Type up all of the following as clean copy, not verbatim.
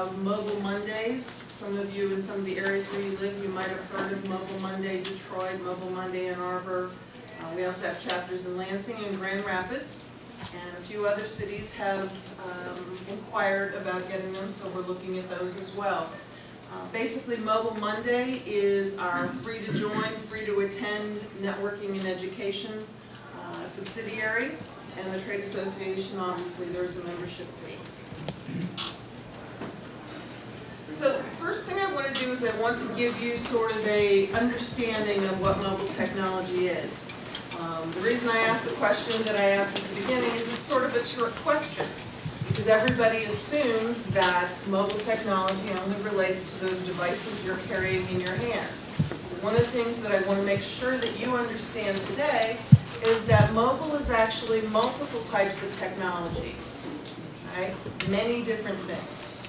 of Mobile Mondays. Some of you in some of the areas where you live, you might have heard of Mobile Monday Detroit, Mobile Monday in Arbor. We also have chapters in Lansing and Grand Rapids, and a few other cities have inquired about getting them, so we're looking at those as well. Basically, Mobile Monday is our free-to-join, free-to-attend networking and education subsidiary, and the trade association, obviously, there's a membership fee. So the first thing I want to do is I want to give you sort of a understanding of what mobile technology is. The reason I asked the question that I asked at the beginning is it's sort of a trick question, because everybody assumes that mobile technology only relates to those devices you're carrying in your hands. One of the things that I want to make sure that you understand today is that mobile is actually multiple types of technologies, okay? Many different things.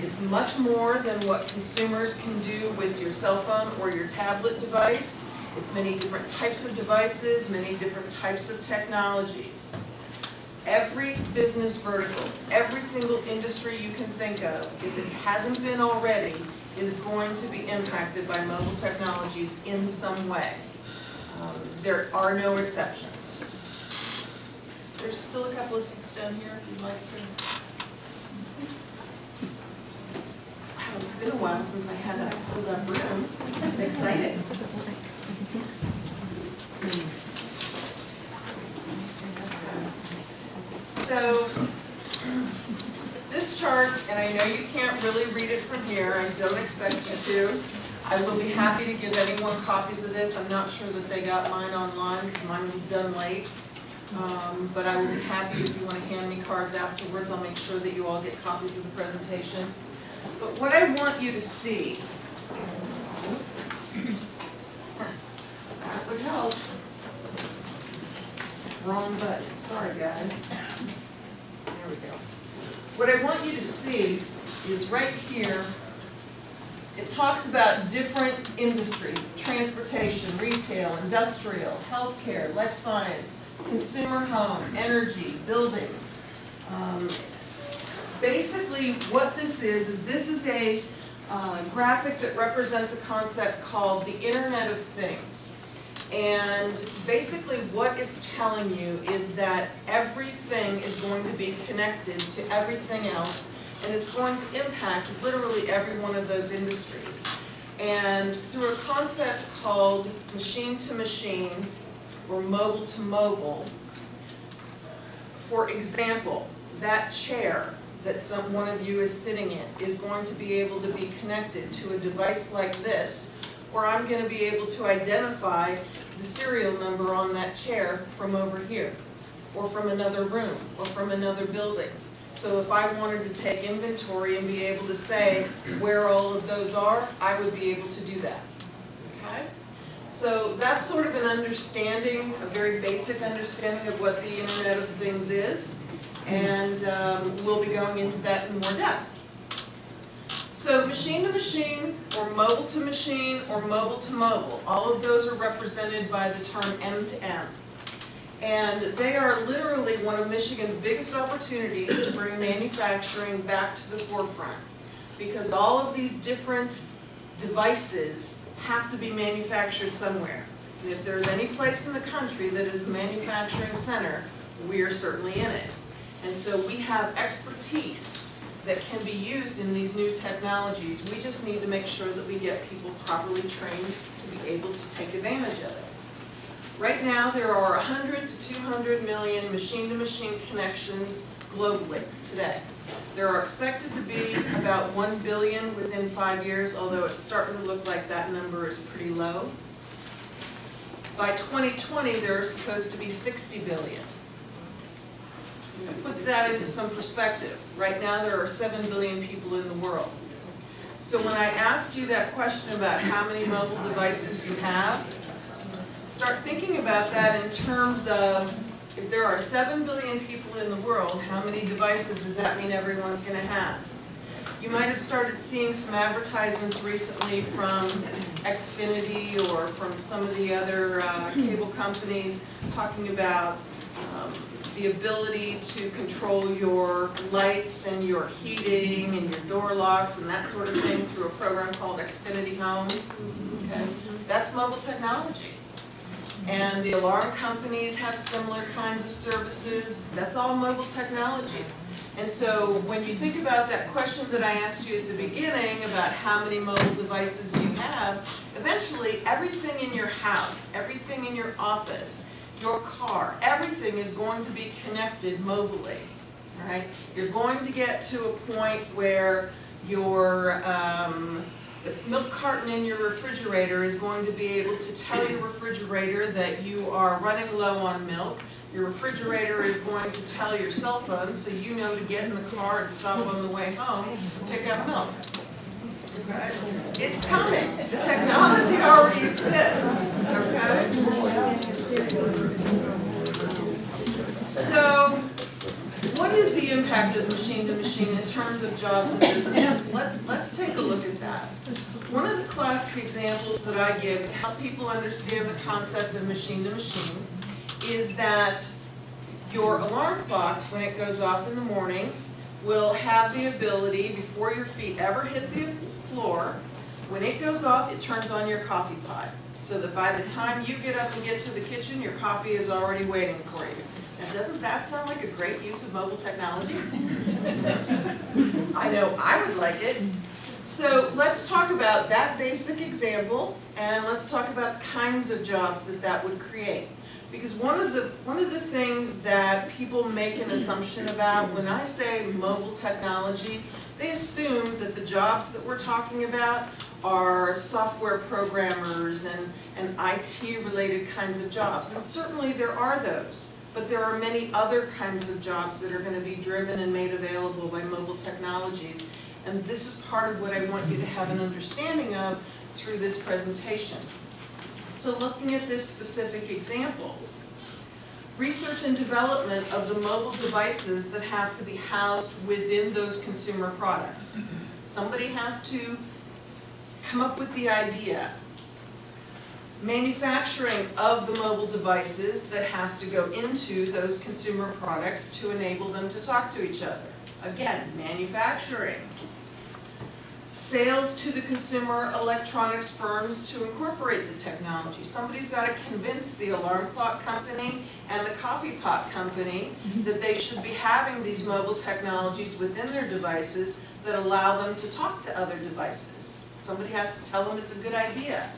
It's much more than what consumers can do with your cell phone or your tablet device. It's many different types of devices, many different types of technologies. Every business vertical, every single industry you can think of, if it hasn't been already, is going to be impacted by mobile technologies in some way. There are no exceptions. There's still a couple of seats down here if you'd like to. Wow, it's been a while since I had a filled up room. This is exciting. So, this chart, and I know you can't really read it from here, I don't expect you to. I will be happy to give anyone copies of this. I'm not sure that they got mine online because mine was done late. But I will be happy if you want to hand me cards afterwards. I'll make sure that you all get copies of the presentation. But what I want you to see, that would help. Wrong button, sorry guys. There we go. What I want you to see is right here, it talks about different industries: transportation, retail, industrial, healthcare, life science, consumer home, energy, buildings. Basically what this is a graphic that represents a concept called the Internet of Things. And basically what it's telling you is that everything is going to be connected to everything else, and it's going to impact literally every one of those industries. And through a concept called machine to machine or mobile to mobile, for example, that chair that one of you is sitting in is going to be able to be connected to a device like this, where I'm going to be able to identify the serial number on that chair from over here, or from another room, or from another building. So if I wanted to take inventory and be able to say where all of those are, I would be able to do that. Okay? So that's sort of an understanding, a very basic understanding of what the Internet of Things is, and we'll be going into that in more depth. So machine to machine, or mobile to machine, or mobile to mobile, all of those are represented by the term M2M. And they are literally one of Michigan's biggest opportunities to bring manufacturing back to the forefront, because all of these different devices have to be manufactured somewhere. And if there's any place in the country that is a manufacturing center, we are certainly in it. And so we have expertise that can be used in these new technologies. We just need to make sure that we get people properly trained to be able to take advantage of it. Right now, there are 100 to 200 million machine-to-machine connections globally today. There are expected to be about 1 billion within 5 years, although it's starting to look like that number is pretty low. By 2020, there are supposed to be 60 billion. Put that into some perspective. Right now, there are 7 billion people in the world. So when I asked you that question about how many mobile devices you have, start thinking about that in terms of, if there are 7 billion people in the world, how many devices does that mean everyone's going to have? You might have started seeing some advertisements recently from Xfinity or from some of the other cable companies talking about the ability to control your lights and your heating and your door locks and that sort of thing through a program called Xfinity Home. Okay? That's mobile technology. And the alarm companies have similar kinds of services. That's all mobile technology. And so when you think about that question that I asked you at the beginning about how many mobile devices you have, eventually everything in your house, everything in your office, your car, everything is going to be connected mobily, right? You're going to get to a point where your milk carton in your refrigerator is going to be able to tell your refrigerator that you are running low on milk. Your refrigerator is going to tell your cell phone so you know to get in the car and stop on the way home to pick up milk. Okay? It's coming. The technology already exists. Okay? So, what is the impact of machine to machine in terms of jobs and businesses? Let's take a look at that. One of the classic examples that I give to help people understand the concept of machine to machine is that your alarm clock, when it goes off in the morning, will have the ability, before your feet ever hit the floor, when it goes off, it turns on your coffee pot. So that by the time you get up and get to the kitchen, your coffee is already waiting for you. Now, doesn't that sound like a great use of mobile technology? I know I would like it. So let's talk about that basic example, and let's talk about the kinds of jobs that that would create. Because one of the things that people make an assumption about when I say mobile technology, they assume that the jobs that we're talking about are software programmers and IT-related kinds of jobs. And certainly there are those, but there are many other kinds of jobs that are going to be driven and made available by mobile technologies. And this is part of what I want you to have an understanding of through this presentation. So looking at this specific example, research and development of the mobile devices that have to be housed within those consumer products. Somebody has to come up with the idea. Manufacturing of the mobile devices that has to go into those consumer products to enable them to talk to each other. Again, manufacturing. Sales to the consumer electronics firms to incorporate the technology. Somebody's got to convince the alarm clock company and the coffee pot company that they should be having these mobile technologies within their devices that allow them to talk to other devices. Somebody has to tell them it's a good idea.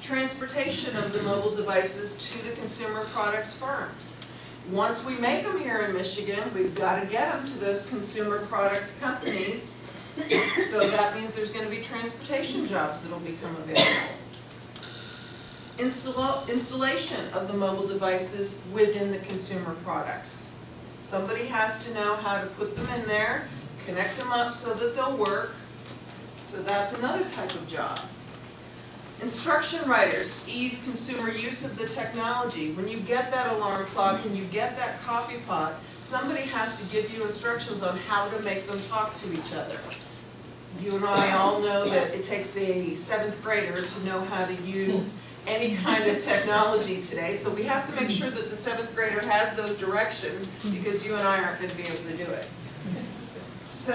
Transportation of the mobile devices to the consumer products firms. Once we make them here in Michigan, we've got to get them to those consumer products companies. So that means there's going to be transportation jobs that will become available. Installation of the mobile devices within the consumer products. Somebody has to know how to put them in there, connect them up so that they'll work. So that's another type of job. Instruction writers to ease consumer use of the technology. When you get that alarm clock and you get that coffee pot, somebody has to give you instructions on how to make them talk to each other. You and I all know that it takes a 7th grader to know how to use any kind of technology today, so we have to make sure that the 7th grader has those directions because you and I aren't going to be able to do it. So,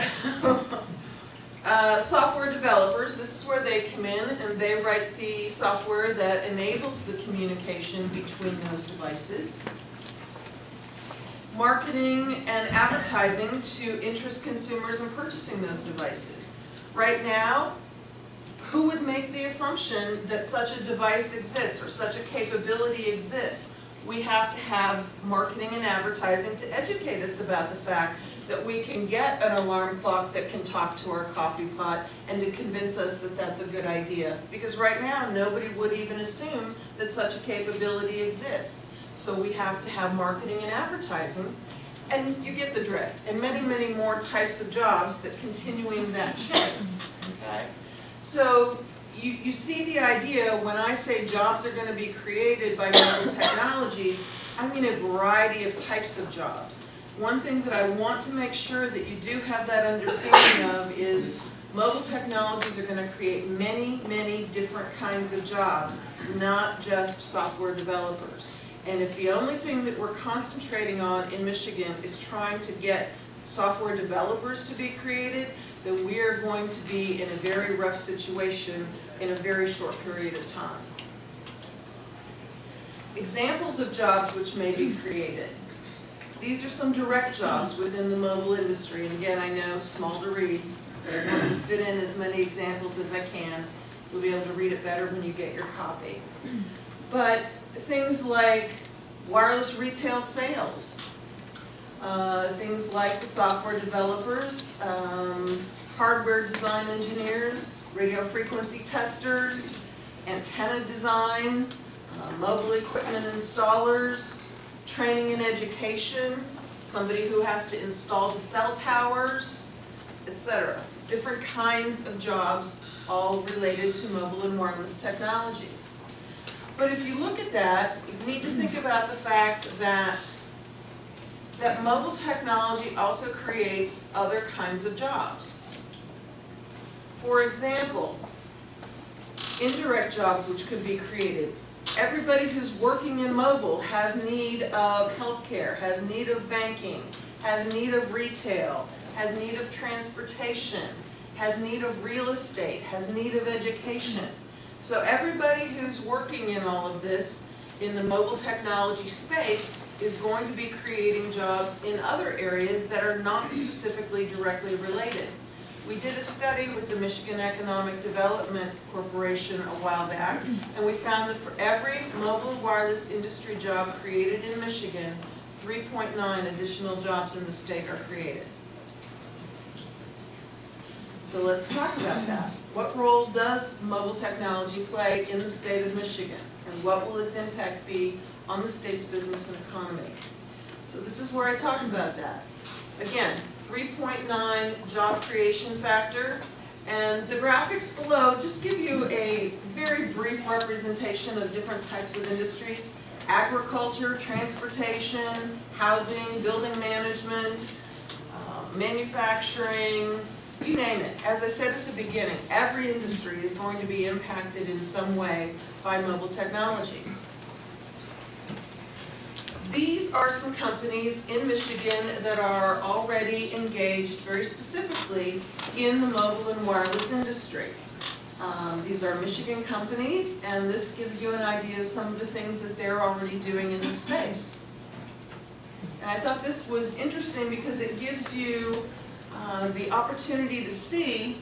software developers, this is where they come in and they write the software that enables the communication between those devices. Marketing and advertising to interest consumers in purchasing those devices. Right now, who would make the assumption that such a device exists or such a capability exists? We have to have marketing and advertising to educate us about the fact that we can get an alarm clock that can talk to our coffee pot and to convince us that that's a good idea. Because right now, nobody would even assume that such a capability exists. So we have to have marketing and advertising, and you get the drift. And many, many more types of jobs that continuing that chain. Okay? So you see the idea when I say jobs are going to be created by mobile technologies, I mean a variety of types of jobs. One thing that I want to make sure that you do have that understanding of is mobile technologies are going to create many, many different kinds of jobs, not just software developers. And if the only thing that we're concentrating on in Michigan is trying to get software developers to be created, then we are going to be in a very rough situation in a very short period of time. Examples of jobs which may be created. These are some direct jobs within the mobile industry, and again, I know, small to read. I'm going to fit in as many examples as I can. You'll be able to read it better when you get your copy. But things like wireless retail sales, things like the software developers, hardware design engineers, radio frequency testers, antenna design, mobile equipment installers, training and education, somebody who has to install the cell towers, etc. Different kinds of jobs, all related to mobile and wireless technologies. But if you look at that, you need to think about the fact that mobile technology also creates other kinds of jobs. For example, indirect jobs which could be created. Everybody who's working in mobile has need of healthcare, has need of banking, has need of retail, has need of transportation, has need of real estate, has need of education. So everybody who's working in all of this in the mobile technology space is going to be creating jobs in other areas that are not specifically directly related. We did a study with the Michigan Economic Development Corporation a while back, and we found that for every mobile and wireless industry job created in Michigan, 3.9 additional jobs in the state are created. So let's talk about that. What role does mobile technology play in the state of Michigan, and what will its impact be on the state's business and economy? So this is where I talk about that. Again, 3.9 job creation factor, and the graphics below just give you a very brief representation of different types of industries: agriculture, transportation, housing, building management, manufacturing, you name it. As I said at the beginning, every industry is going to be impacted in some way by mobile technologies. These are some companies in Michigan that are already engaged very specifically in the mobile and wireless industry. These are Michigan companies, and this gives you an idea of some of the things that they're already doing in this space. And I thought this was interesting because it gives you the opportunity to see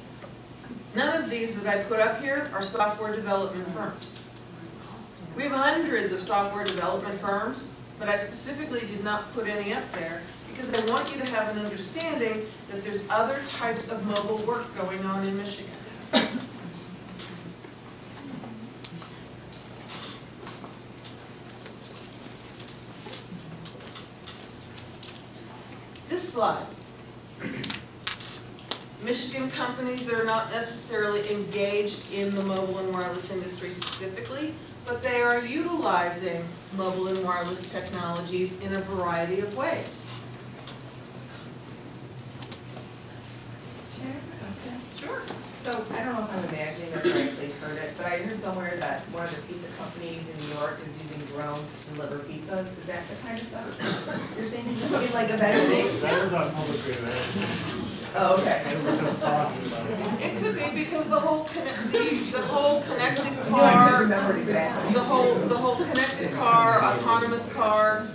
none of these that I put up here are software development firms. We have hundreds of software development firms, but I specifically did not put any up there because I want you to have an understanding that there's other types of mobile work going on in Michigan. This slide. Michigan companies that are not necessarily engaged in the mobile and wireless industry specifically, but they are utilizing mobile and wireless technologies in a variety of ways. Can I ask a question? Sure. So I don't know if I'm imagining this or actually heard it, but I heard somewhere that one of the pizza companies in New York is using drones to deliver pizzas. Is that the kind of stuff you're thinking? Something like eventually? That was on public radio. Oh, okay. They were just talking about it. It could be because the whole connected I car, remember exactly. the whole connected car, autonomous car.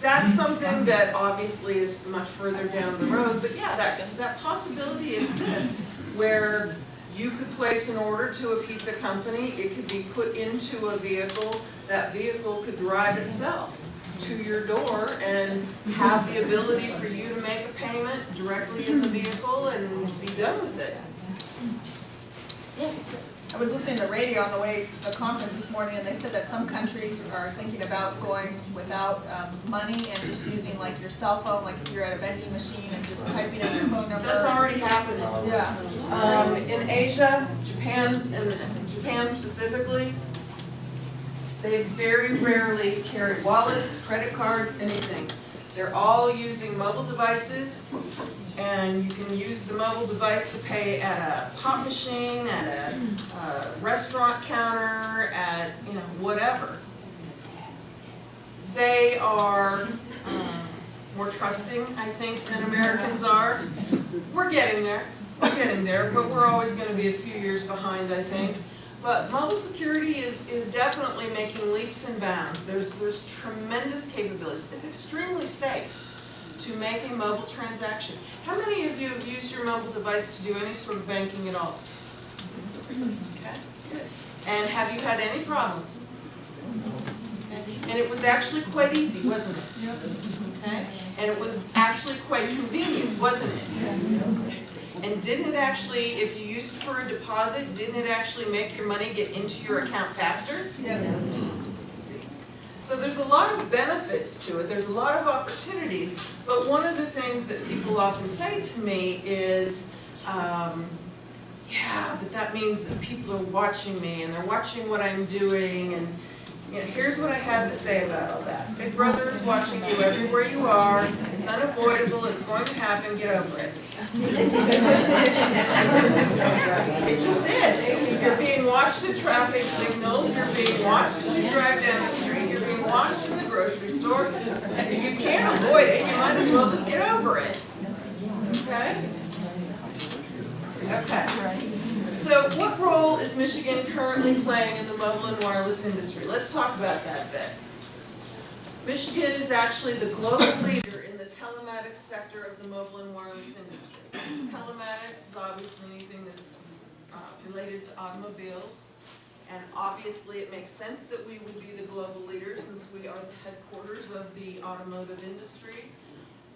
That's something that obviously is much further down the road, but yeah, that possibility exists where you could place an order to a pizza company, it could be put into a vehicle, that vehicle could drive itself to your door and have the ability for you to make a payment directly in the vehicle and be done with it. Yes? I was listening to the radio on the way to the conference this morning, and they said that some countries are thinking about going without money and just using like your cell phone, like if you're at a vending machine and just typing in your phone number. That's already happening. Yeah. In Asia, Japan, and Japan specifically, they very rarely carry wallets, credit cards, anything. They're all using mobile devices, and you can use the mobile device to pay at a pop machine, at a restaurant counter, at whatever. They are more trusting, I think, than Americans are. We're getting there, but we're always going to be a few years behind, I think. But mobile security is definitely making leaps and bounds. There's tremendous capabilities. It's extremely safe to make a mobile transaction. How many of you have used your mobile device to do any sort of banking at all? Okay, good. And have you had any problems? Okay. And it was actually quite easy, wasn't it? Okay. And it was actually quite convenient, wasn't it? And didn't it actually, if you used it for a deposit, didn't it actually make your money get into your account faster? Yeah. So there's a lot of benefits to it, there's a lot of opportunities, but one of the things that people often say to me is, yeah, but that means that people are watching me and they're watching what I'm doing, and you know, here's what I have to say about all that. Big Brother is watching you everywhere you are, it's unavoidable, it's going to happen, get over it. It just is. You're being watched at traffic signals, you're being watched as you drive down the street, you're being watched in the grocery store. You can't avoid it, you might as well just get over it. Okay? Okay. So what role is Michigan currently playing in the mobile and wireless industry? Let's talk about that a bit. Michigan is actually the global leader in the telematics sector of the mobile and wireless industry. Telematics is obviously anything that's related to automobiles, and obviously it makes sense that we would be the global leader since we are the headquarters of the automotive industry.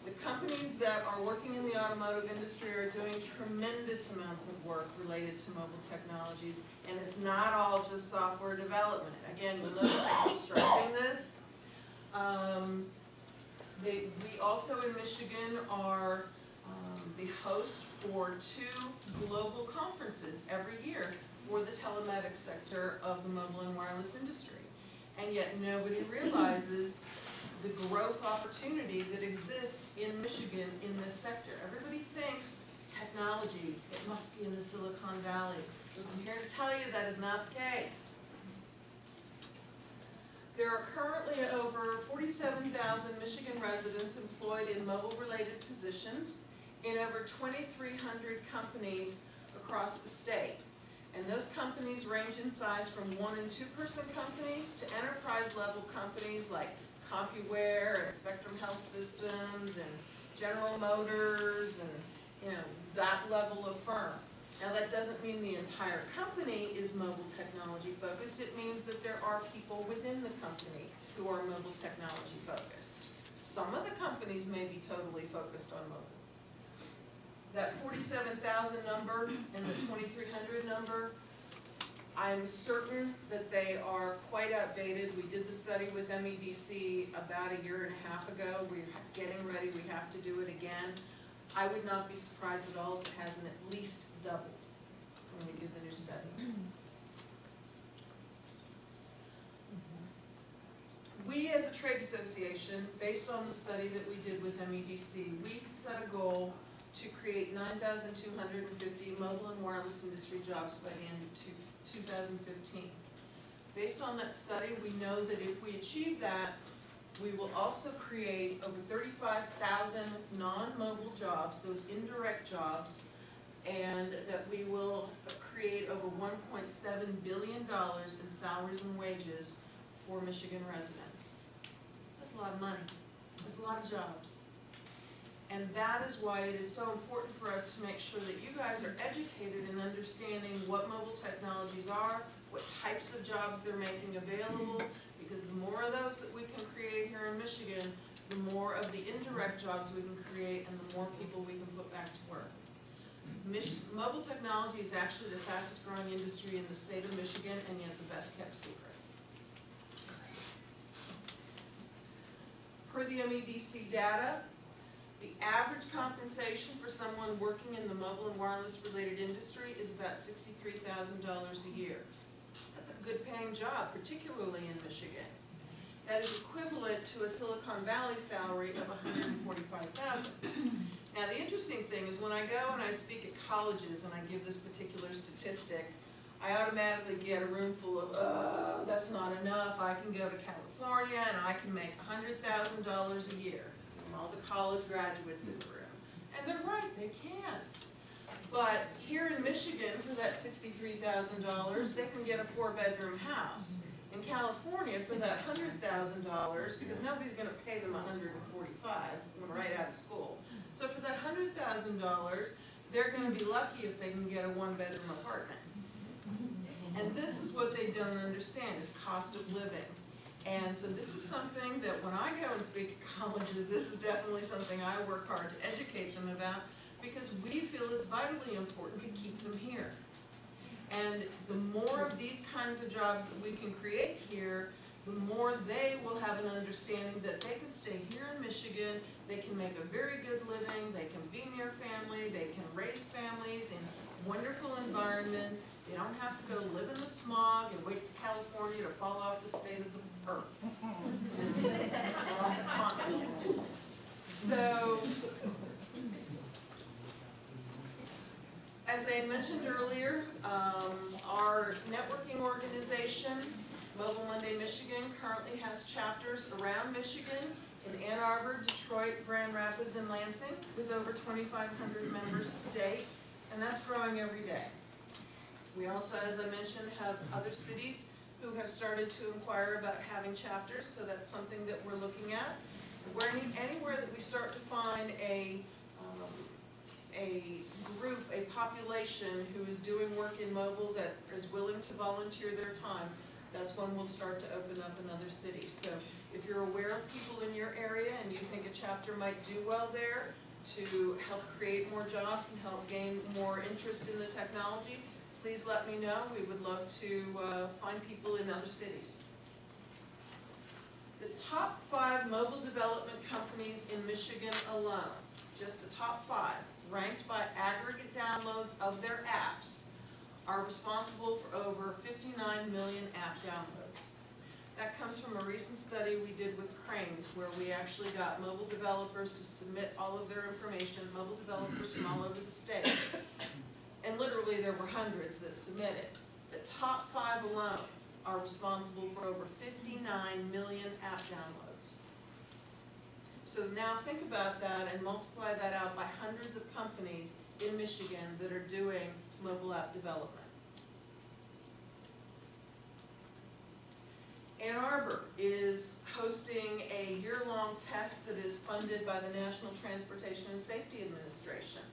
The companies that are working in the automotive industry are doing tremendous amounts of work related to mobile technologies, and it's not all just software development. Again, you'll notice I keep stressing this. We also in Michigan are the host for 2 global conferences every year for the telematics sector of the mobile and wireless industry. And yet nobody realizes the growth opportunity that exists in Michigan in this sector. Everybody thinks technology, it must be in the Silicon Valley. I'm here to tell you that is not the case. There are currently over 47,000 Michigan residents employed in mobile-related positions in over 2,300 companies across the state. And those companies range in size from 1- and 2-person companies to enterprise-level companies like CompuWare and Spectrum Health Systems and General Motors and that level of firm. Now that doesn't mean the entire company is mobile technology focused. It means that there are people within the company who are mobile technology focused. Some of the companies may be totally focused on mobile. That 47,000 number and the 2,300 number, I'm certain that they are quite outdated. We did the study with MEDC about 1.5 years ago. We're getting ready, we have to do it again. I would not be surprised at all if it hasn't at least doubled when we do the new study. We as a trade association, based on the study that we did with MEDC, we set a goal to create 9,250 mobile and wireless industry jobs by the end of 2015. Based on that study, we know that if we achieve that, we will also create over 35,000 non-mobile jobs, those indirect jobs, and that we will create over $1.7 billion in salaries and wages for Michigan residents. That's a lot of money. That's a lot of jobs. And that is why it is so important for us to make sure that you guys are educated in understanding what mobile technologies are, what types of jobs they're making available, because the more of those that we can create here in Michigan, the more of the indirect jobs we can create and the more people we can put back to work. Mobile technology is actually the fastest growing industry in the state of Michigan and yet the best kept secret. Per the MEDC data, the average compensation for someone working in the mobile and wireless related industry is about $63,000 a year. That's a good paying job, particularly in Michigan. That is equivalent to a Silicon Valley salary of $145,000. Now the interesting thing is when I go and I speak at colleges and I give this particular statistic, I automatically get a room full of, that's not enough, I can go to California and I can make $100,000 a year, from all the college graduates in the room. And they're right, they can. But here in Michigan, for that $63,000, they can get a 4-bedroom house. In California, for that $100,000, because nobody's going to pay them $145,000 when right out of school. So for that $100,000, they're going to be lucky if they can get a 1-bedroom apartment. And this is what they don't understand, is cost of living. And so this is something that when I go and speak at colleges, this is definitely something I work hard to educate them about, because we feel it's vitally important to keep them here. And the more of these kinds of jobs that we can create here, the more they will have an understanding that they can stay here in Michigan, they can make a very good living, they can be near family, they can raise families in wonderful environments, they don't have to go live in the smog and wait for California to fall off the state of the earth. So, as I mentioned earlier, our networking organization, MobileMonday Michigan, currently has chapters around Michigan in Ann Arbor, Detroit, Grand Rapids, and Lansing, with over 2,500 members to date, and that's growing every day. We also, as I mentioned, have other cities who have started to inquire about having chapters, so that's something that we're looking at. Anywhere that we start to find a group, a population who is doing work in mobile that is willing to volunteer their time, that's when we'll start to open up another city. So if you're aware of people in your area and you think a chapter might do well there to help create more jobs and help gain more interest in the technology, please let me know. We would love to find people in other cities. The top 5 mobile development companies in Michigan alone, just the top 5, ranked by aggregate downloads of their apps, are responsible for over 59 million app downloads. That comes from a recent study we did with Cranes, where we actually got mobile developers to submit all of their information, mobile developers from all over the state. And literally there were hundreds that submitted. The top 5 alone are responsible for over 59 million app downloads. So now think about that and multiply that out by hundreds of companies in Michigan that are doing mobile app development. Ann Arbor is hosting a year-long test that is funded by the National Transportation and Safety Administration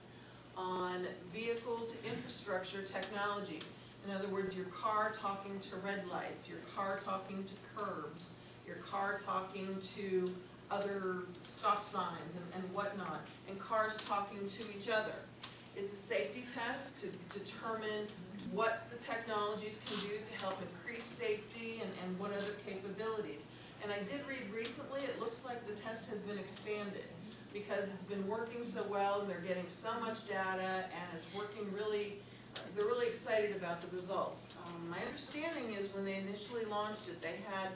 on vehicle to infrastructure technologies. In other words, your car talking to red lights, your car talking to curbs, your car talking to other stop signs and whatnot, and cars talking to each other. It's a safety test to determine what the technologies can do to help increase safety and what other capabilities. And I did read recently, it looks like the test has been expanded because it's been working so well and they're getting so much data and it's working really, they're really excited about the results. My understanding is when they initially launched it, they had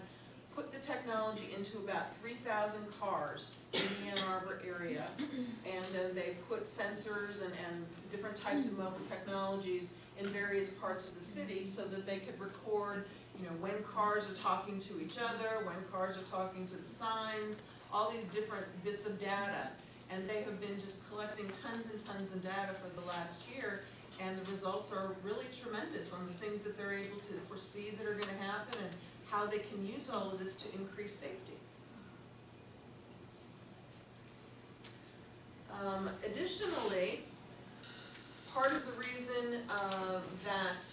put the technology into about 3,000 cars in the Ann Arbor area, and then they put sensors and different types of mobile technologies in various parts of the city so that they could record, when cars are talking to each other, when cars are talking to the signs, all these different bits of data. And they have been just collecting tons and tons of data for the last year, and the results are really tremendous on the things that they're able to foresee that are going to happen and how they can use all of this to increase safety. Additionally, part of the reason that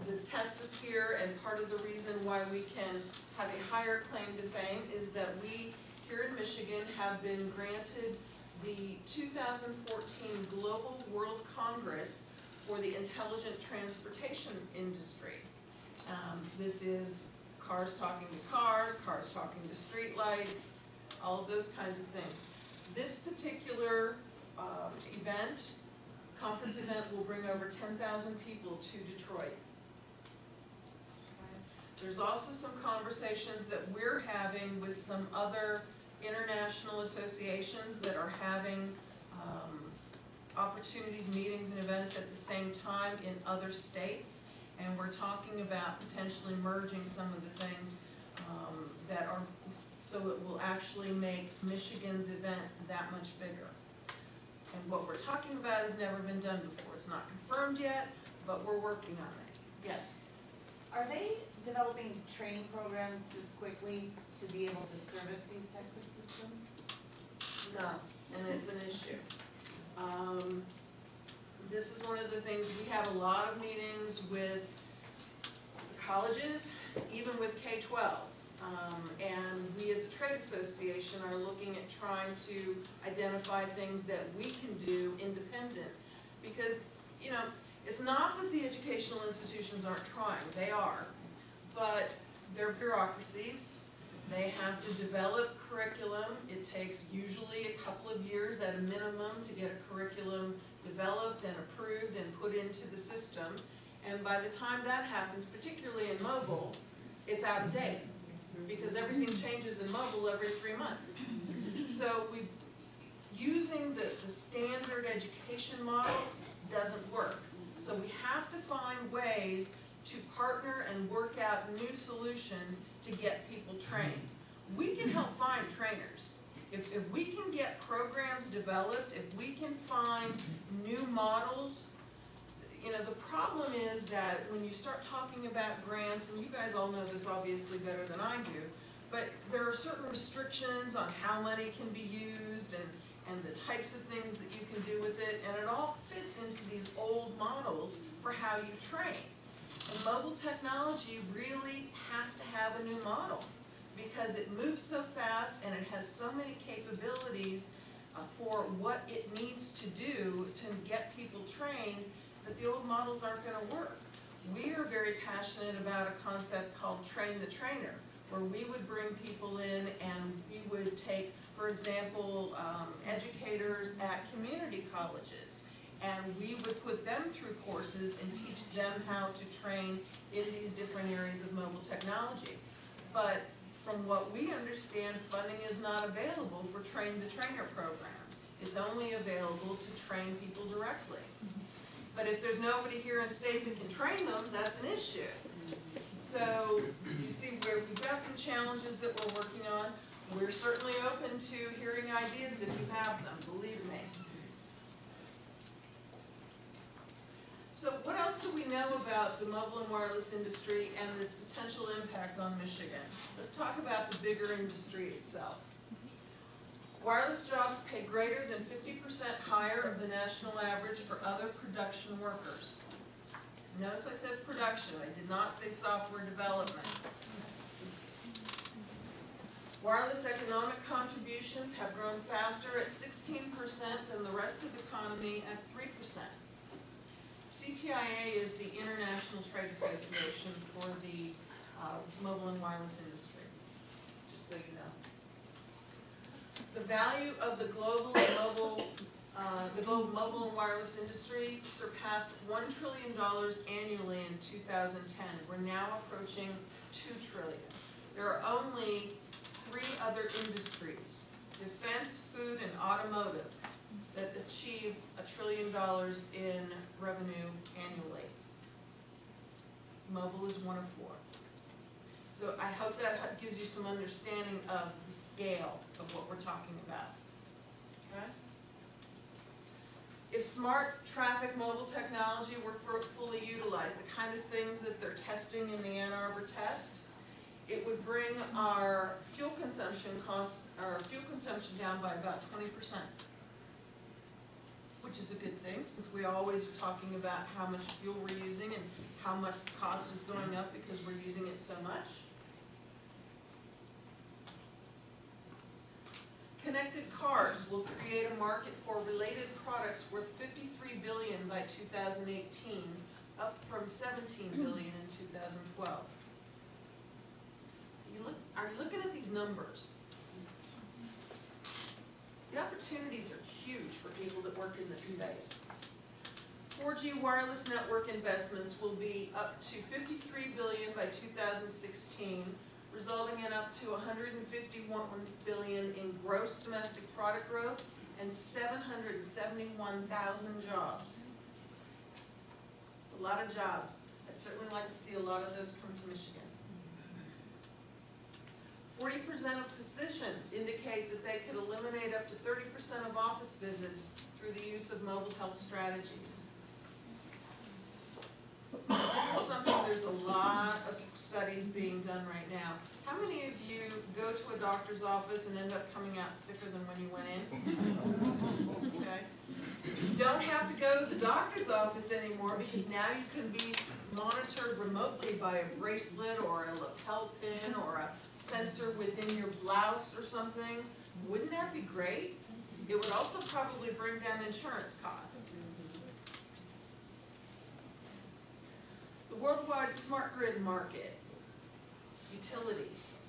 the test is here and part of the reason why we can have a higher claim to fame is that we here in Michigan have been granted the 2014 Global World Congress for the Intelligent Transportation Industry. This is cars talking to cars talking to streetlights, all of those kinds of things. This particular conference event will bring over 10,000 people to Detroit. There's also some conversations that we're having with some other international associations that are having opportunities, meetings, and events at the same time in other states. And we're talking about potentially merging some of the things that are, so it will actually make Michigan's event that much bigger. And what we're talking about has never been done before. It's not confirmed yet, but we're working on it. Yes? Are they developing training programs as quickly to be able to service these types of systems? No, and it's an issue. This is one of the things, we have a lot of meetings with the colleges, even with K-12. And we as a trade association are looking at trying to identify things that we can do independent. Because, you know, it's not that the educational institutions aren't trying, they are, but they're bureaucracies. They have to develop curriculum. It takes usually a couple of years at a minimum to get a curriculum developed and approved and put into the system. And by the time that happens, particularly in mobile, it's out of date, because everything changes in mobile every 3 months. So using the standard education models doesn't work. So we have to find ways to partner and work out new solutions to get people trained. We can help find trainers. If we can get programs developed, if we can find new models, you know, the problem is that when you start talking about grants, and you guys all know this obviously better than I do, but there are certain restrictions on how money can be used and the types of things that you can do with it, and it all fits into these old models for how you train. And mobile technology really has to have a new model because it moves so fast and it has so many capabilities for what it needs to do to get people trained that the old models aren't going to work. We are very passionate about a concept called train the trainer, where we would bring people in and we would take, for example, educators at community colleges, and we would put them through courses and teach them how to train in these different areas of mobile technology. But from what we understand, funding is not available for train the trainer programs. It's only available to train people directly. But if there's nobody here in state that can train them, that's an issue. So you see where we've got some challenges that we're working on. We're certainly open to hearing ideas if you have them, believe me. So what else do we know about the mobile and wireless industry and this potential impact on Michigan? Let's talk about the bigger industry itself. Wireless jobs pay greater than 50% higher of the national average for other production workers. Notice I said production, I did not say software development. Wireless economic contributions have grown faster at 16% than the rest of the economy at 3%. CTIA is the International Trade Association for the mobile and wireless industry, just so you know. The value of the global mobile and wireless industry surpassed $1 trillion annually in 2010. We're now approaching $2 trillion. There are only 3 other industries, defense, food, and automotive, that achieve $1 trillion in revenue annually. Mobile is one of 4. So I hope that gives you some understanding of the scale of what we're talking about. Okay? If smart traffic mobile technology were fully utilized, the kind of things that they're testing in the Ann Arbor test, it would bring our fuel consumption down by about 20%. Which is a good thing, since we always are talking about how much fuel we're using and how much the cost is going up because we're using it so much. Connected cars will create a market for related products worth $53 billion by 2018, up from $17 billion in 2012. Are you looking at these numbers? The opportunities are huge for people that work in this space. 4G wireless network investments will be up to $53 billion by 2016, resulting in up to $151 billion in gross domestic product growth and 771,000 jobs. It's a lot of jobs. I'd certainly like to see a lot of those come to Michigan. 40% of physicians indicate that they could eliminate up to 30% of office visits through the use of mobile health strategies. This is something, there's a lot of studies being done right now. How many of you go to a doctor's office and end up coming out sicker than when you went in? Okay. You don't have to go to the doctor's office anymore because now you can be monitored remotely by a bracelet or a lapel pin or a sensor within your blouse or something. Wouldn't that be great? It would also probably bring down insurance costs. The worldwide smart grid market, utilities,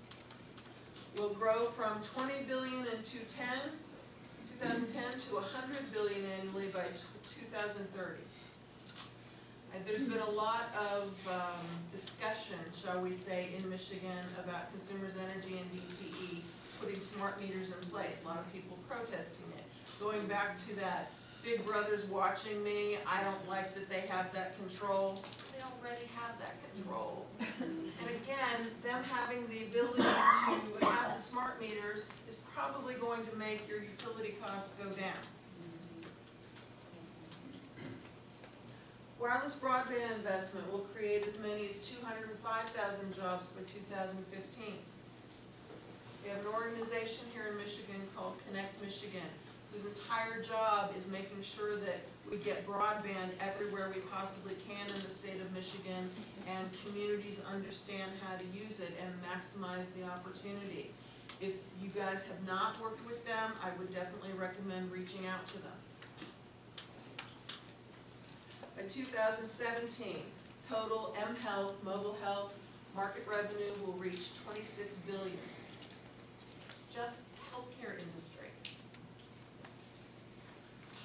will grow from 20 billion in 2010 to 100 billion annually by 2030. And there's been a lot of discussion, shall we say, in Michigan about Consumers Energy and DTE putting smart meters in place. A lot of people protesting it. Going back to that Big Brother's watching me, I don't like that they have that control. They already have that control. And again, them having the ability to have the smart meters is probably going to make your utility costs go down. Wireless broadband investment will create as many as 205,000 jobs by 2015. We have an organization here in Michigan called Connect Michigan, whose entire job is making sure that we get broadband everywhere we possibly can in the state of Michigan, and communities understand how to use it and maximize the opportunity. If you guys have not worked with them, I would definitely recommend reaching out to them. By 2017, total mHealth, mobile health, market revenue will reach $26 billion. It's just the healthcare industry.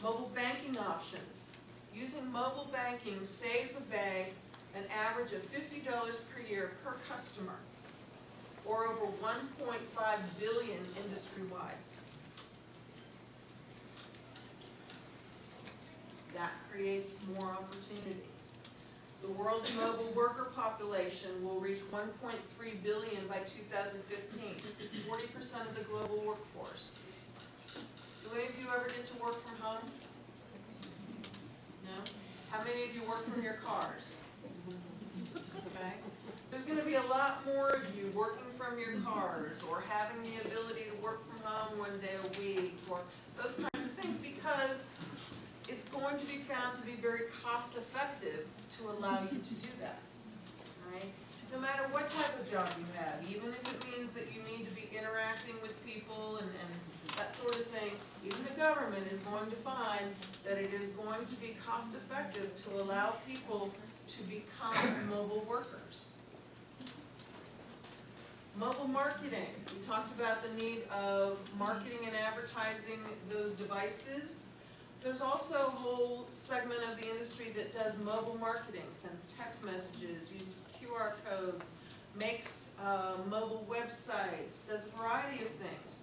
Mobile banking options. Using mobile banking saves a bank an average of $50 per year per customer, or over $1.5 billion industry-wide. That creates more opportunity. The world's mobile worker population will reach 1.3 billion by 2015, 40% of the global workforce. Do any of you ever get to work from home? No? How many of you work from your cars? Okay. There's going to be a lot more of you working from your cars or having the ability to work from home one day a week or those kinds of things, because it's going to be found to be very cost effective to allow you to do that. Right? No matter what type of job you have, even if it means that you need to be interacting with people and that sort of thing, even the government is going to find that it is going to be cost effective to allow people to become mobile workers. Mobile marketing. We talked about the need of marketing and advertising those devices. There's also a whole segment of the industry that does mobile marketing, sends text messages, uses QR codes, makes mobile websites, does a variety of things.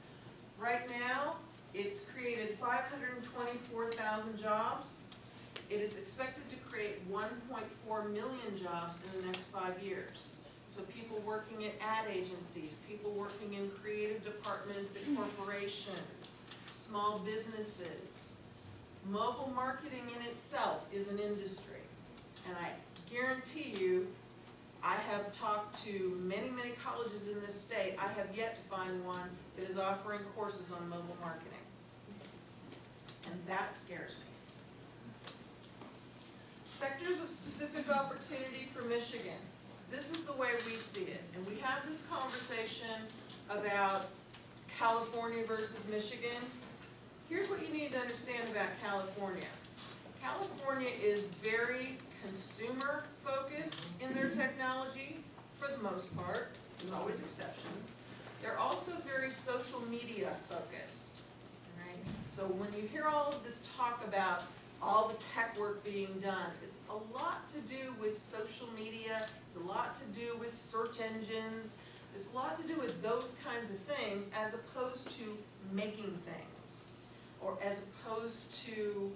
Right now, it's created 524,000 jobs. It is expected to create 1.4 million jobs in the next 5 years. So people working at ad agencies, people working in creative departments at corporations, small businesses. Mobile marketing in itself is an industry, and I guarantee you, I have talked to many, many colleges in this state. I have yet to find one that is offering courses on mobile marketing, and that scares me. Sectors of specific opportunity for Michigan. This is the way we see it, and we have this conversation about California versus Michigan. Here's what you need to understand about California. California is very consumer focused in their technology, for the most part. There's always exceptions. They're also very social media focused. Right? So when you hear all of this talk about all the tech work being done, it's a lot to do with social media, it's a lot to do with search engines, it's a lot to do with those kinds of things as opposed to making things, or as opposed to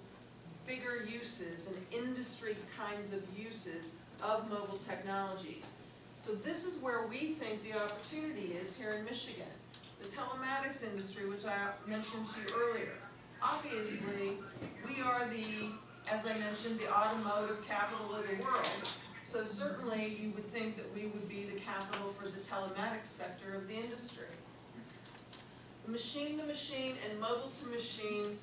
bigger uses and industry kinds of uses of mobile technologies. So this is where we think the opportunity is here in Michigan. The telematics industry, which I mentioned to you earlier. Obviously, we are the, as I mentioned, the automotive capital of the world. So certainly you would think that we would be the capital for the telematics sector of the industry. Machine-to-machine and mobile-to-machine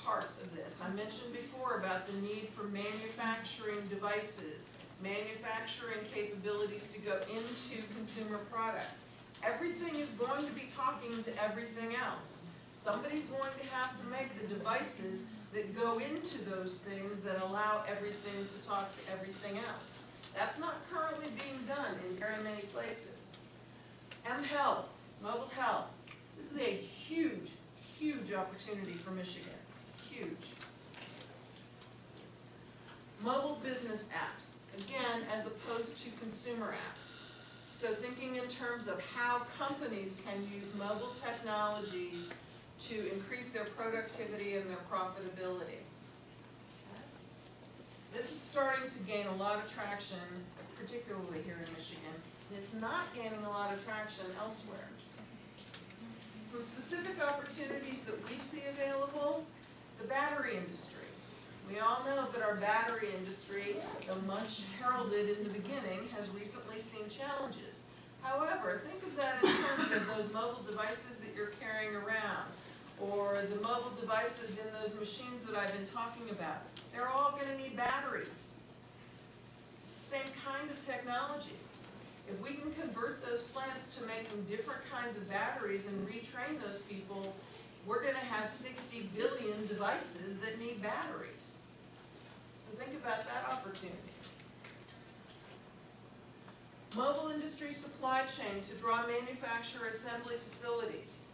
parts of this. I mentioned before about the need for manufacturing devices, manufacturing capabilities to go into consumer products. Everything is going to be talking to everything else. Somebody's going to have to make the devices that go into those things that allow everything to talk to everything else. That's not currently being done in very many places. M-Health, mobile health. This is a huge, huge opportunity for Michigan. Huge. Mobile business apps, again, as opposed to consumer apps. So thinking in terms of how companies can use mobile technologies to increase their productivity and their profitability. This is starting to gain a lot of traction, particularly here in Michigan, and it's not gaining a lot of traction elsewhere. Some specific opportunities that we see available, the battery industry. We all know that our battery industry, though much heralded in the beginning, has recently seen challenges. However, think of that in terms of those mobile devices that you're carrying around, or the mobile devices in those machines that I've been talking about. They're all going to need batteries. It's the same kind of technology. If we can convert those plants to making different kinds of batteries and retrain those people, we're going to have 60 billion devices that need batteries. So think about that opportunity. Mobile industry supply chain to draw manufacturer assembly facilities.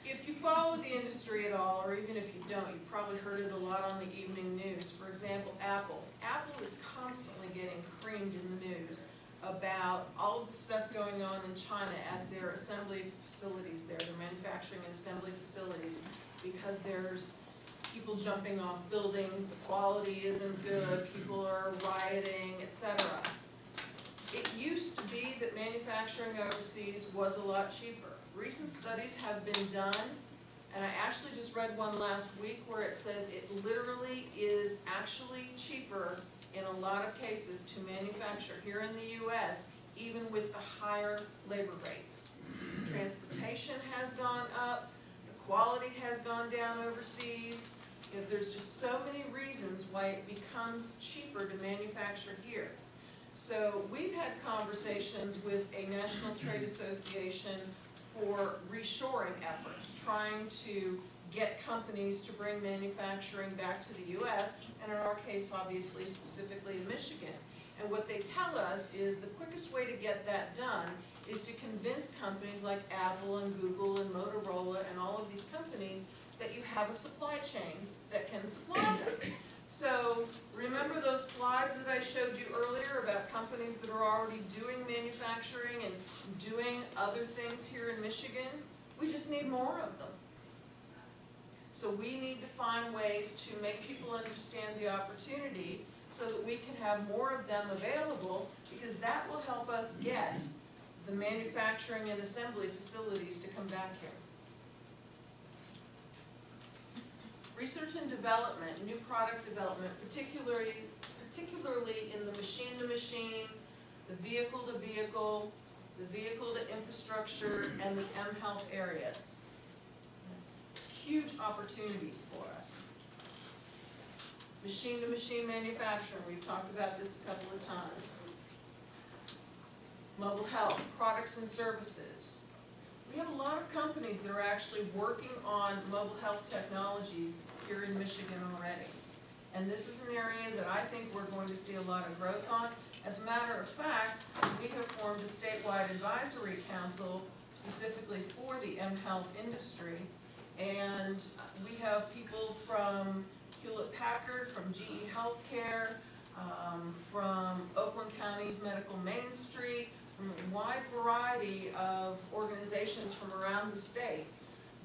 If you follow the industry at all, or even if you don't, you've probably heard it a lot on the evening news. For example, Apple. Apple is constantly getting creamed in the news about all of the stuff going on in China at their assembly facilities there, their manufacturing and assembly facilities, because there's people jumping off buildings, the quality isn't good, people are rioting, etc. It used to be that manufacturing overseas was a lot cheaper. Recent studies have been done, and I actually just read one last week where it says it literally is actually cheaper in a lot of cases to manufacture here in the U.S., even with the higher labor rates. Transportation has gone up, the quality has gone down overseas. You know, there's just so many reasons why it becomes cheaper to manufacture here. So we've had conversations with a national trade association for reshoring efforts, trying to get companies to bring manufacturing back to the U.S., and in our case, obviously, specifically in Michigan. And what they tell us is the quickest way to get that done is to convince companies like Apple and Google and Motorola and all of these companies that you have a supply chain that can supply them. So remember those slides that I showed you earlier about companies that are already doing manufacturing and doing other things here in Michigan? We just need more of them. So we need to find ways to make people understand the opportunity so that we can have more of them available, because that will help us get the manufacturing and assembly facilities to come back here. Research and development, new product development, particularly in the machine-to-machine, the vehicle-to-vehicle, the vehicle-to-infrastructure, and the M-Health areas. Huge opportunities for us. Machine-to-machine manufacturing, we've talked about this a couple of times. Mobile health, products and services. We have a lot of companies that are actually working on mobile health technologies here in Michigan already. And this is an area that I think we're going to see a lot of growth on. As a matter of fact, we have formed a statewide advisory council specifically for the M-Health industry. And we have people from Hewlett-Packard, from GE Healthcare, from Oakland County's Medical Main Street, from a wide variety of organizations from around the state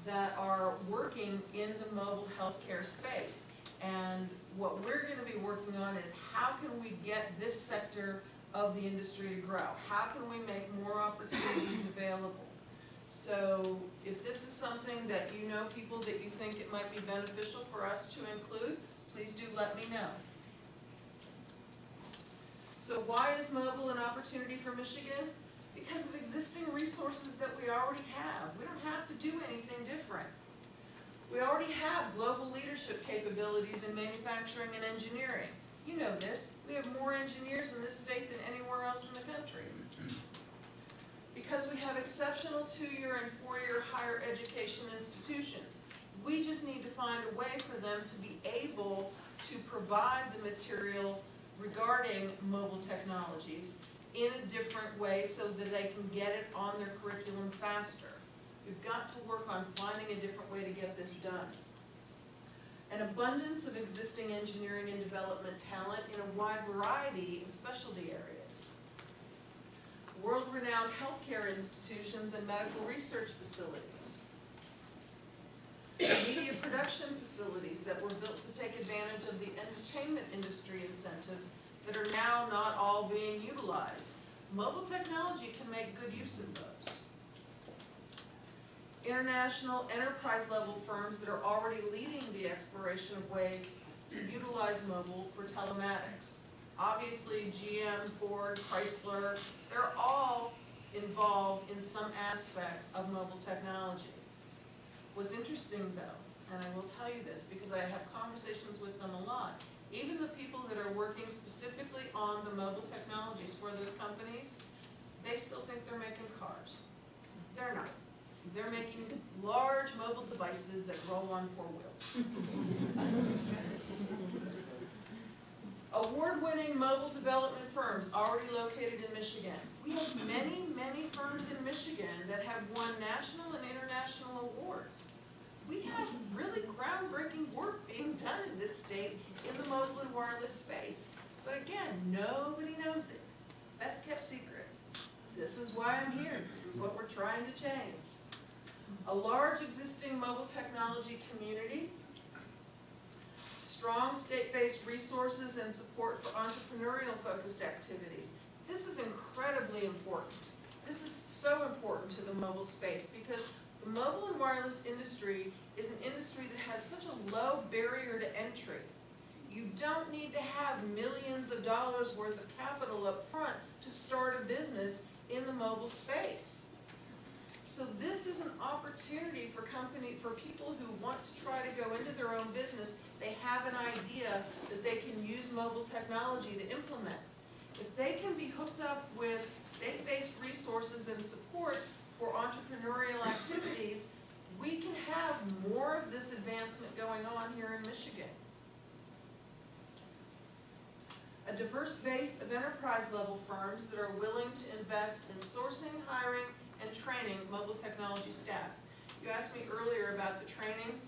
that are working in the mobile healthcare space. And what we're gonna be working on is how can we get this sector of the industry to grow? How can we make more opportunities available? So if this is something that you know people that you think it might be beneficial for us to include, please do let me know. So why is mobile an opportunity for Michigan? Because of existing resources that we already have. We don't have to do anything different. We already have global leadership capabilities in manufacturing and engineering. You know this. We have more engineers in this state than anywhere else in the country. Because we have exceptional 2-year and 4-year higher education institutions. We just need to find a way for them to be able to provide the material regarding mobile technologies in a different way so that they can get it on their curriculum faster. We've got to work on finding a different way to get this done. An abundance of existing engineering and development talent in a wide variety of specialty areas. World-renowned healthcare institutions and medical research facilities. Media production facilities that were built to take advantage of the entertainment industry incentives that are now not all being utilized. Mobile technology can make good use of those. International enterprise-level firms that are already leading the exploration of ways to utilize mobile for telematics. Obviously, GM, Ford, Chrysler, they're all involved in some aspect of mobile technology. What's interesting though, and I will tell you this because I have conversations with them a lot, even the people that are working specifically on the mobile technologies for those companies, they still think they're making cars. They're not. They're making large mobile devices that roll on 4 wheels. Award-winning mobile development firms already located in Michigan. We have many, many firms in Michigan that have won national and international awards. We have really groundbreaking work being done in this state in the mobile and wireless space. But again, nobody knows it. Best kept secret. This is why I'm here. This is what we're trying to change. A large existing mobile technology community, strong state-based resources and support for entrepreneurial focused activities. This is incredibly important. This is so important to the mobile space because the mobile and wireless industry is an industry that has such a low barrier to entry. You don't need to have millions of dollars worth of capital up front to start a business in the mobile space. So this is an opportunity for people who want to try to go into their own business. They have an idea that they can use mobile technology to implement. If they can be hooked up with state-based resources and support for entrepreneurial activities, we can have more of this advancement going on here in Michigan. A diverse base of enterprise-level firms that are willing to invest in sourcing, hiring, and training mobile technology staff. You asked me earlier about the training.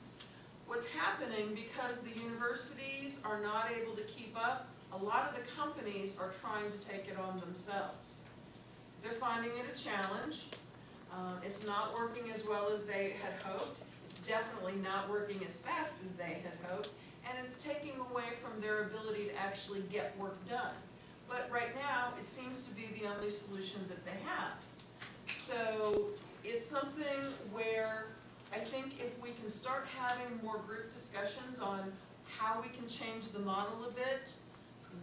What's happening because the universities are not able to keep up, a lot of the companies are trying to take it on themselves. They're finding it a challenge. It's not working as well as they had hoped. It's definitely not working as fast as they had hoped, and it's taking away from their ability to actually get work done. But right now, it seems to be the only solution that they have. So it's something where I think if we can start having more group discussions on how we can change the model a bit,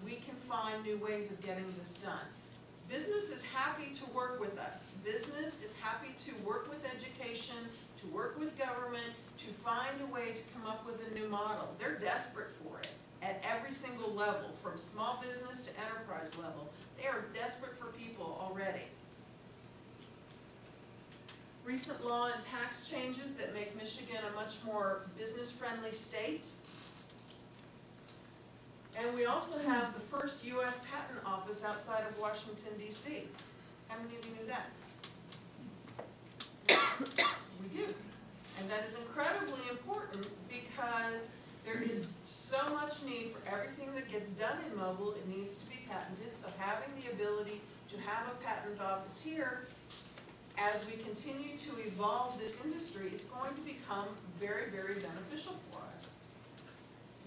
we can find new ways of getting this done. Business is happy to work with us. Business is happy to work with education, to work with government, to find a way to come up with a new model. They're desperate for it at every single level, from small business to enterprise level. They are desperate for people already. Recent law and tax changes that make Michigan a much more business-friendly state. And we also have the first U.S. patent office outside of Washington, D.C. How many of you knew that? We do. And that is incredibly important because there is so much need for everything that gets done in mobile, it needs to be patented. So having the ability to have a patent office here as we continue to evolve this industry, it's going to become very, very beneficial for us.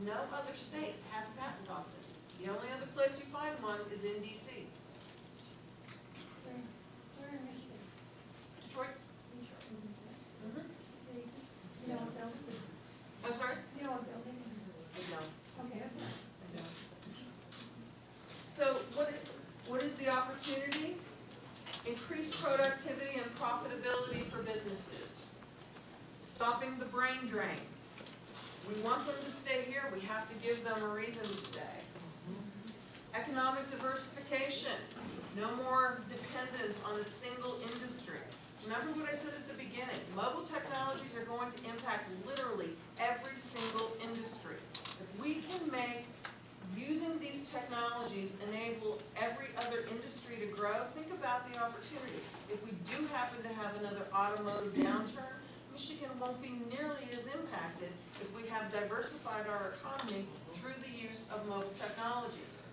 No other state has a patent office. The only other place you find one is in DC. Where in Michigan? Detroit? Mhm. You know what building? I'm sorry? You know what building? No. Okay, that's fine. So what is the opportunity? Increased productivity and profitability for businesses. Stopping the brain drain. We want them to stay here, we have to give them a reason to stay. Economic diversification. No more dependence on a single industry. Remember what I said at the beginning, mobile technologies are going to impact literally every single industry. If we can make using these technologies enable every other industry to grow, think about the opportunity. If we do happen to have another automotive downturn, Michigan won't be nearly as impacted if we have diversified our economy through the use of mobile technologies.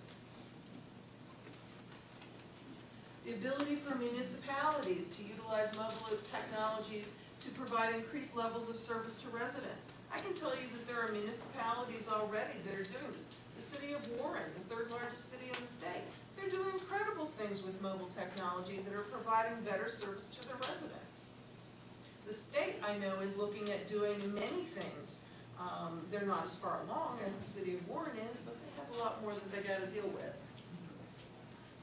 The ability for municipalities to utilize mobile technologies to provide increased levels of service to residents. I can tell you that there are municipalities already that are doing this. The city of Warren, the third largest city in the state, they're doing incredible things with mobile technology that are providing better service to their residents. The state, I know, is looking at doing many things. They're not as far along as the city of Warren is, but they have a lot more that they got to deal with.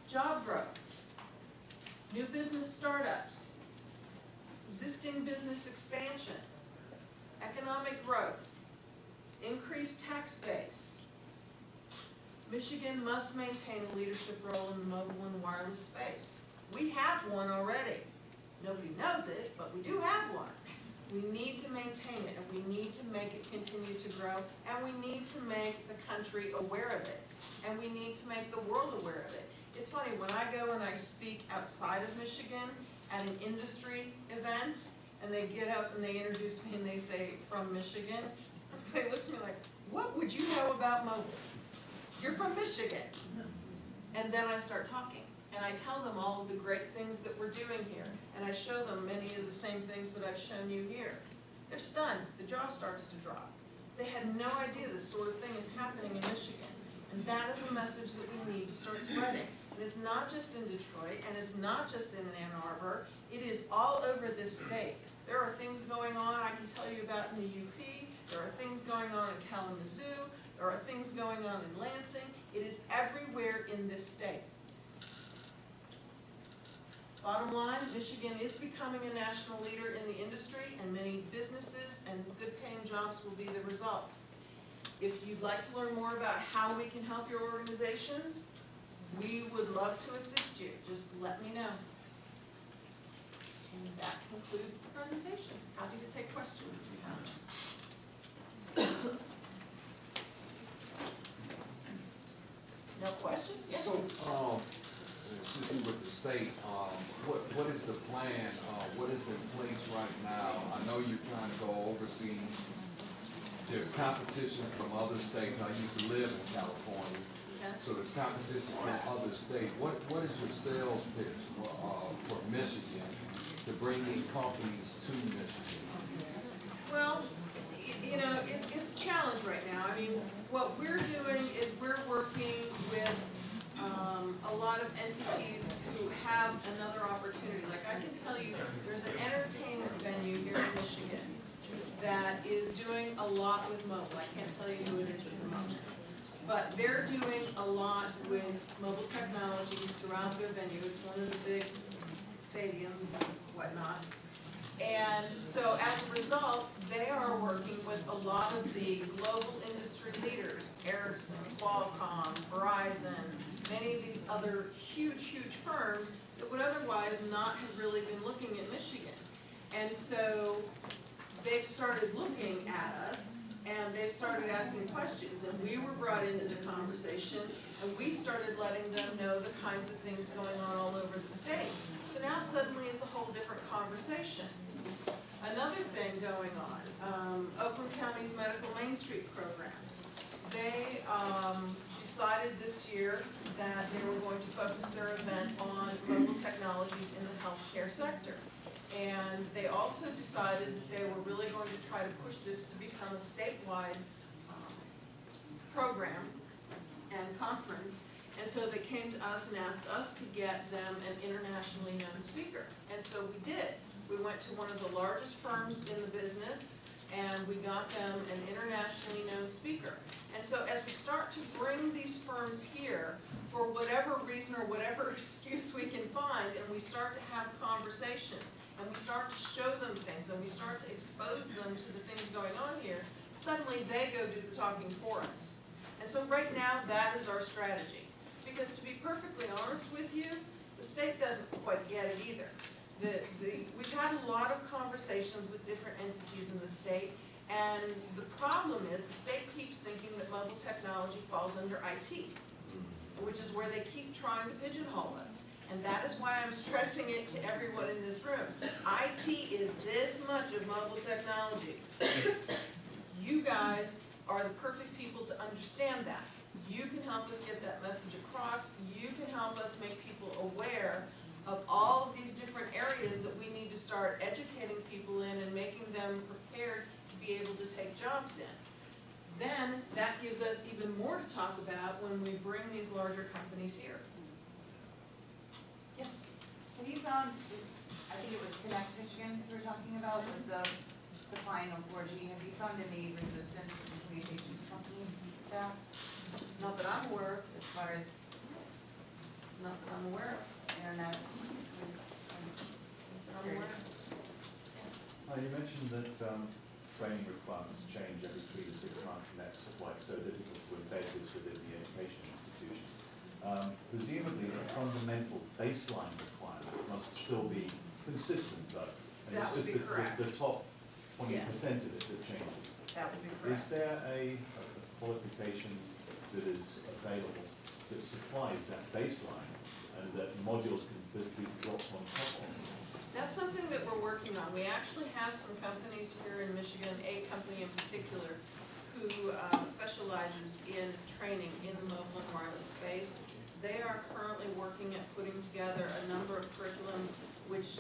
Job growth, new business startups, existing business expansion, economic growth, increased tax base. Michigan must maintain a leadership role in the mobile and wireless space. We have one already. Nobody knows it, but we do have one. We need to maintain it, and we need to make it continue to grow, and we need to make the country aware of it, and we need to make the world aware of it. It's funny, when I go and I speak outside of Michigan at an industry event, and they get up and they introduce me and they say, from Michigan, everybody looks at me like, what would you know about mobile? You're from Michigan. And then I start talking, and I tell them all of the great things that we're doing here, and I show them many of the same things that I've shown you here. They're stunned. The jaw starts to drop. They had no idea this sort of thing is happening in Michigan, and that is a message that we need to start spreading. And it's not just in Detroit, and it's not just in Ann Arbor. It is all over this state. There are things going on I can tell you about in the UP. There are things going on in Kalamazoo. There are things going on in Lansing. It is everywhere in this state. Bottom line, Michigan is becoming a national leader in the industry, and many businesses and good-paying jobs will be the result. If you'd like to learn more about how we can help your organizations, we would love to assist you. Just let me know. And that concludes the presentation. Happy to take questions if you have them. No question? Yes. So, since you with the state, what is the plan, what is in place right now? I know you're trying to go overseas. There's competition from other states. I used to live in California, so there's competition from other states. What is your sales pitch for Michigan to bring these companies to Michigan? Well, you know, it's a challenge right now. I mean, what we're doing is we're working with a lot of entities who have another opportunity. Like I can tell you, there's an entertainment venue here in Michigan that is doing a lot with mobile. I can't tell you who it is at the moment. But they're doing a lot with mobile technologies throughout their venue. It's one of the big stadiums and whatnot. And so as a result, they are working with a lot of the global industry leaders, Ericsson, Qualcomm, Verizon, many of these other huge, huge firms that would otherwise not have really been looking at Michigan. And so they've started looking at us, and they've started asking questions, and we were brought into the conversation, and we started letting them know the kinds of things going on all over the state. So now suddenly it's a whole different conversation. Another thing going on, Oakland County's Medical Main Street program. They decided this year that they were going to focus their event on mobile technologies in the healthcare sector. And they also decided that they were really going to try to push this to become a statewide program and conference. And so they came to us and asked us to get them an internationally known speaker. And so we did. We went to one of the largest firms in the business, and we got them an internationally known speaker. And so as we start to bring these firms here, for whatever reason or whatever excuse we can find, and we start to have conversations, and we start to show them things, and we start to expose them to the things going on here, suddenly they go do the talking for us. And so right now, that is our strategy. Because to be perfectly honest with you, the state doesn't quite get it either. We've had a lot of conversations with different entities in the state, and the problem is the state keeps thinking that mobile technology falls under IT, which is where they keep trying to pigeonhole us. And that is why I'm stressing it to everyone in this room. IT is this much of mobile technologies. You guys are the perfect people to understand that. You can help us get that message across. You can help us make people aware of all of these different areas that we need to start educating people in and making them prepared to be able to take jobs in. Then that gives us even more to talk about when we bring these larger companies here. Yes? Have you found, I think it was Connect Michigan we were talking about with the supplying of 4G, have you found any resistance in communications companies with that? Not that I'm aware of, As far as not that I'm aware of. internet? I'm aware of. You mentioned that training requirements change every 3 to 6 months, and that's why it's so difficult to embed this within the education institutions. Presumably, the fundamental baseline requirement must still be consistent, though. And That would it's be just correct. the top 20% Yes. of it that changes. That would be Is correct. there a qualification that is available that supplies that baseline and that modules can be dropped on top of? That's something that we're working on. We actually have some companies here in Michigan, a company in particular, who specializes in training in the mobile and wireless space. They are currently working at putting together a number of curriculums which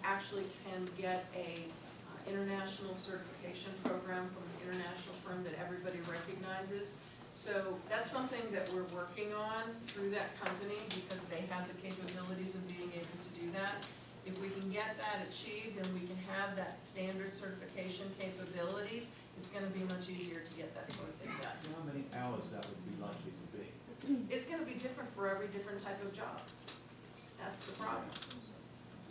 actually can get a international certification program from an international firm that everybody recognizes. So that's something that we're working on through that company because they have the capabilities of being able to do that. If we can get that achieved and we can have that standard certification capabilities, it's going to be much easier to get that sort of thing done. Do you know how many hours that would be likely to be? It's going to be different for every different type of job. That's the problem.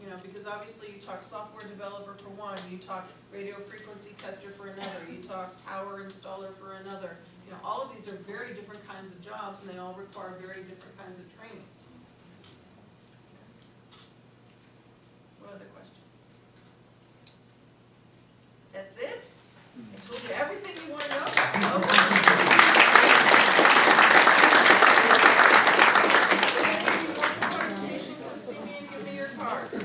You know, because obviously you talk software developer for one, you talk radio frequency tester for another, you talk tower installer for another. You know, all of these are very different kinds of jobs and they all require very different kinds of training. What other questions? That's it? I told you everything you want to know? Okay. If you want the presentation, come see me and give me your cards.